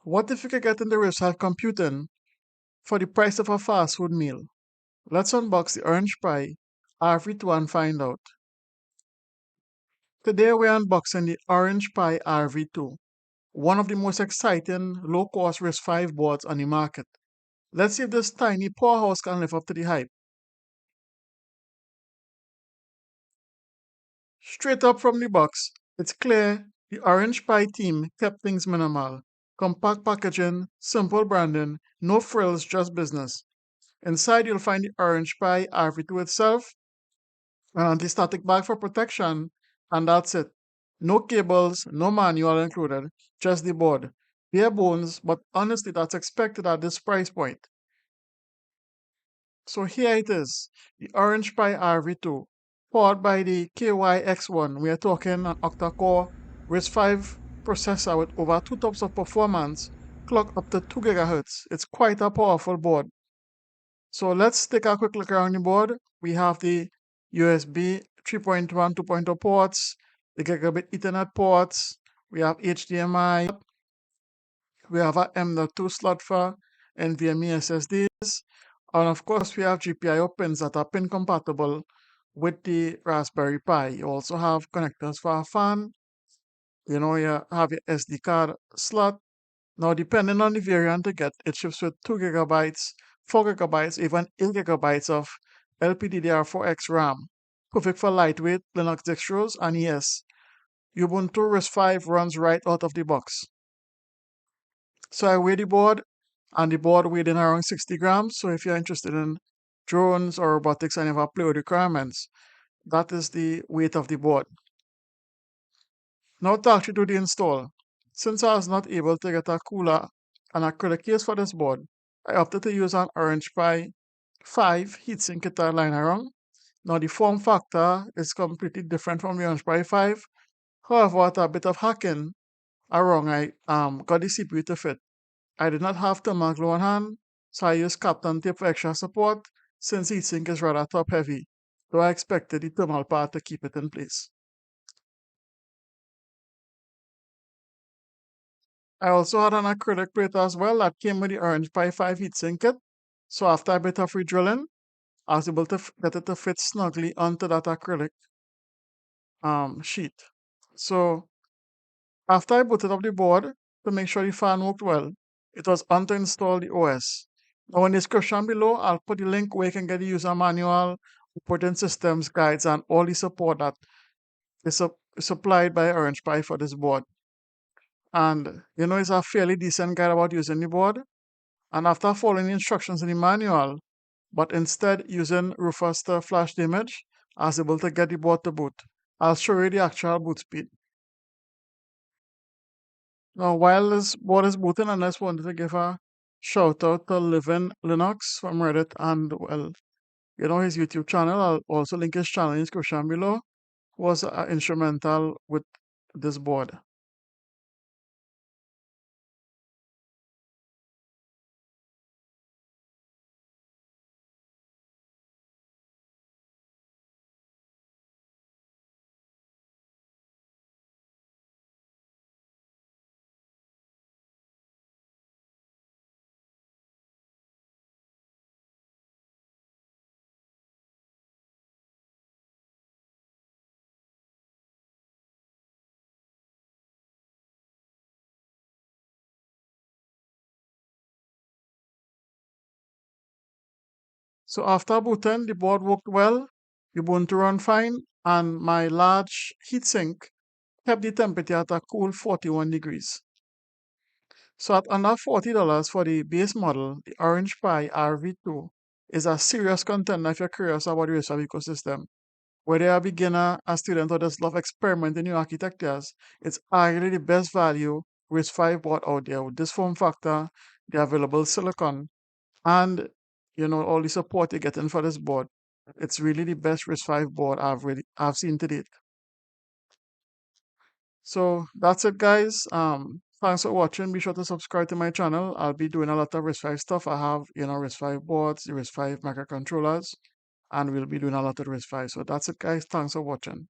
What if you could get into RISC-V computing for the price of a fast food meal? Let's unbox the OrangePi RV2 and find out. Today we're unboxing the OrangePi RV2, one of the most exciting low-cost RISC-V boards on the market. Let's see if this tiny powerhouse can live up to the hype. Straight up from the box, it's clear the OrangePi team kept things minimal. Compact packaging, simple branding, no frills, just business. Inside you'll find the OrangePi RV2 itself, an anti-static bag for protection, and that's it. No cables, no manual included, just the board. Bare bones, but honestly that's expected at this price point. So here it is, the OrangePi RV2, powered by the KYX1. We are talking an octa-core RISC-V processor with over 2 TOPS of performance, clock up to 2 GHz. It's quite a powerful board. So let's take a quick look around the board. We have the USB 3.1, 2.0 ports, the Gigabit Ethernet ports, we have HDMI, we have a M.2 slot for NVMe SSDs, and of course we have GPIO pins that are pin compatible with the Raspberry Pi. You also have connectors for a fan, you have your SD card slot. Now depending on the variant you get, it ships with 2 GB, 4 GB, even 8 GB of LPDDR4X RAM. Perfect for lightweight Linux distros, and yes, Ubuntu RISC-V runs right out of the box. So I weigh the board, and the board weighed in around 60 grams. So if you're interested in drones or robotics and you have upload requirements, that is the weight of the board. Now to actually do the install. Since I was not able to get a cooler and acrylic case for this board, I opted to use an OrangePi 5 heatsink kit I line around. Now the form factor is completely different from the OrangePi 5. However, with a bit of hacking around, I got the CPU to fit. I did not have thermal glue on hand, so I used Kapton tape for extra support since heatsink is rather top heavy, though I expected the thermal part to keep it in place. I also had an acrylic plate as well that came with the OrangePi 5 heatsink kit, so after a bit of redrilling, I was able to get it to fit snugly onto that acrylic sheet. So after I booted up the board to make sure the fan worked well, it was on to install the OS. Now in the description below, I'll put the link where you can get the user manual, operating systems guides, and all the support that is supplied by OrangePi for this board. And it's a fairly decent guide about using the board. And after following the instructions in the manual, but instead using Rufus to flash the image, I was able to get the board to boot. I'll show you the actual boot speed. Now, while this board is booting, I just wanted to give a shout out to LivingLinux from Reddit and, well, his YouTube channel. I'll also link his channel in the description below. Was instrumental with this board. So after booting, the board worked well, Ubuntu run fine, and my large heatsink kept the temperature at a cool 41 degrees. So at under $40 for the base model, the OrangePi RV2 is a serious contender if you're curious about the RISC-V ecosystem. Whether you're a beginner, a student, or just love experimenting new architectures, it's arguably the best value RISC-V board out there with this form factor, the available silicon, and all the support you're getting for this board. It's really the best RISC-V board I've seen to date. So that's it, guys. Thanks for watching. Be sure to subscribe to my channel. I'll be doing a lot of RISC-V stuff. I have RISC-V boards, the RISC-V microcontrollers, and we'll be doing a lot of RISC-V. So that's it, guys. Thanks for watching.